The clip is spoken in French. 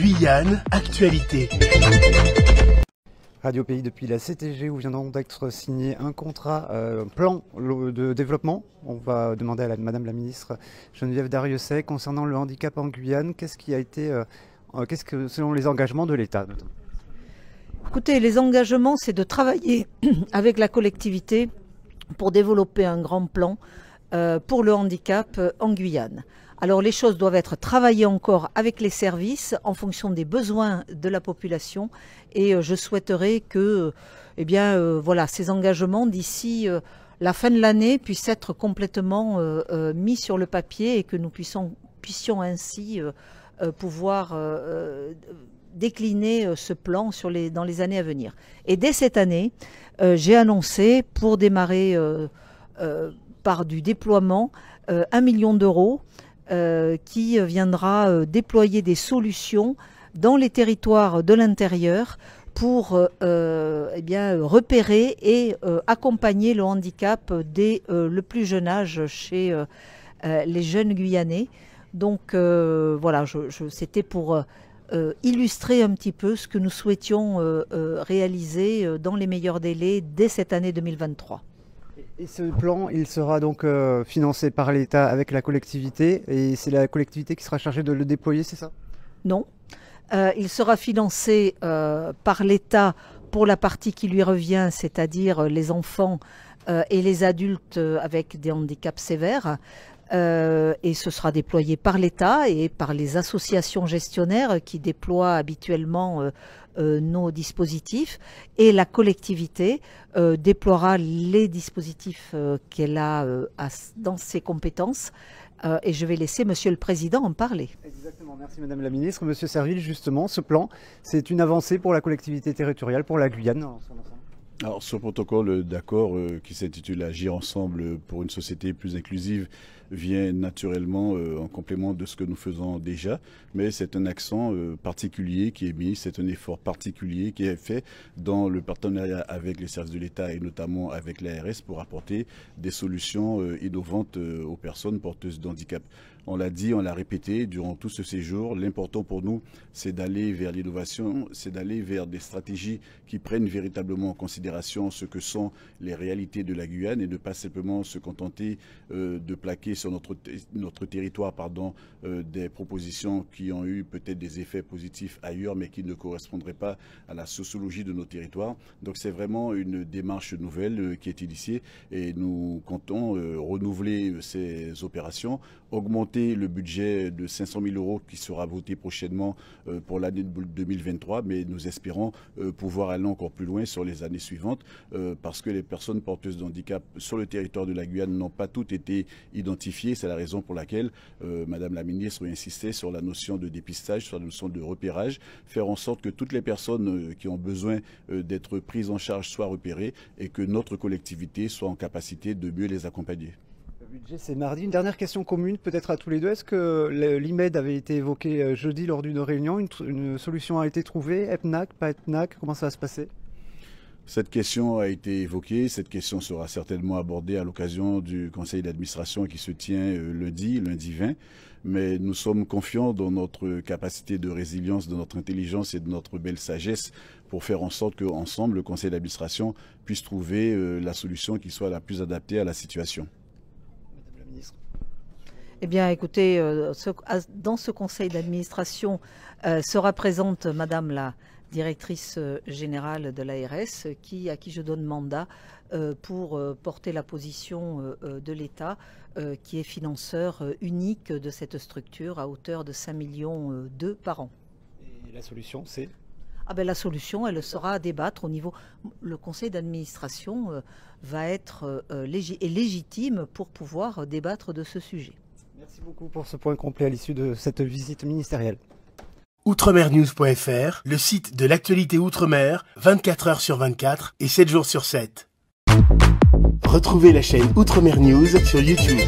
Guyane, actualité. Radio Pays depuis la CTG où viendront d'être signé un contrat, plan de développement. On va demander à Madame la ministre Geneviève Darrieussecq concernant le handicap en Guyane. Qu'est-ce que selon les engagements de l'État? Écoutez, les engagements, c'est de travailler avec la collectivité pour développer un grand plan pour le handicap en Guyane. Alors les choses doivent être travaillées encore avec les services en fonction des besoins de la population et je souhaiterais que voilà, ces engagements d'ici la fin de l'année puissent être complètement mis sur le papier et que nous puissions ainsi pouvoir décliner ce plan dans les années à venir. Et dès cette année, j'ai annoncé pour démarrer par du déploiement 1 million d'euros qui viendra déployer des solutions dans les territoires de l'intérieur pour repérer et accompagner le handicap dès le plus jeune âge chez les jeunes Guyanais. Donc voilà, c'était pour illustrer un petit peu ce que nous souhaitions réaliser dans les meilleurs délais dès cette année 2023. Et ce plan, il sera donc financé par l'État avec la collectivité et c'est la collectivité qui sera chargée de le déployer, c'est ça? Non, il sera financé par l'État pour la partie qui lui revient, c'est-à-dire les enfants et les adultes avec des handicaps sévères. Et ce sera déployé par l'État et par les associations gestionnaires qui déploient habituellement nos dispositifs, et la collectivité déploiera les dispositifs qu'elle a dans ses compétences. Et je vais laisser Monsieur le Président en parler. Exactement, merci Madame la Ministre. Monsieur Serville, justement, ce plan, c'est une avancée pour la collectivité territoriale, pour la Guyane en son ensemble. Alors, ce protocole d'accord qui s'intitule Agir ensemble pour une société plus inclusive vient naturellement en complément de ce que nous faisons déjà, mais c'est un accent particulier qui est mis, c'est un effort particulier qui est fait dans le partenariat avec les services de l'État et notamment avec l'ARS pour apporter des solutions innovantes aux personnes porteuses de handicap. On l'a dit, on l'a répété durant tout ce séjour, l'important pour nous, c'est d'aller vers l'innovation, c'est d'aller vers des stratégies qui prennent véritablement en considération ce que sont les réalités de la Guyane et ne pas simplement se contenter de plaquer sur notre territoire des propositions qui ont eu peut-être des effets positifs ailleurs mais qui ne correspondraient pas à la sociologie de nos territoires. Donc c'est vraiment une démarche nouvelle qui est initiée et nous comptons renouveler ces opérations, augmenter le budget de 500 000 € qui sera voté prochainement pour l'année 2023, mais nous espérons pouvoir aller encore plus loin sur les années suivantes parce que les personnes porteuses de handicap sur le territoire de la Guyane n'ont pas toutes été identifiées. C'est la raison pour laquelle Madame la Ministre insistait sur la notion de dépistage, sur la notion de repérage, faire en sorte que toutes les personnes qui ont besoin d'être prises en charge soient repérées et que notre collectivité soit en capacité de mieux les accompagner. Le budget, c'est mardi. Une dernière question commune, peut-être à tous les deux. Est-ce que l'IMED avait été évoqué jeudi lors d'une réunion? Une solution a été trouvée? EPNAC, pas EPNAC? Comment ça va se passer? Cette question a été évoquée. Cette question sera certainement abordée à l'occasion du conseil d'administration qui se tient lundi 20. Mais nous sommes confiants dans notre capacité de résilience, de notre intelligence et de notre belle sagesse pour faire en sorte qu'ensemble, le conseil d'administration puisse trouver la solution qui soit la plus adaptée à la situation. Eh bien, écoutez, dans ce conseil d'administration sera présente Madame la directrice générale de l'ARS, à qui je donne mandat pour porter la position de l'État, qui est financeur unique de cette structure à hauteur de 5 millions d'euros par an. Et la solution, c'est? La solution, elle sera à débattre au niveau... Le conseil d'administration va être légitime pour pouvoir débattre de ce sujet. Merci beaucoup pour ce point complet à l'issue de cette visite ministérielle. Outremernews.fr, le site de l'actualité Outre-mer, 24 h sur 24 et 7 jours sur 7. Retrouvez la chaîne Outremer News sur YouTube.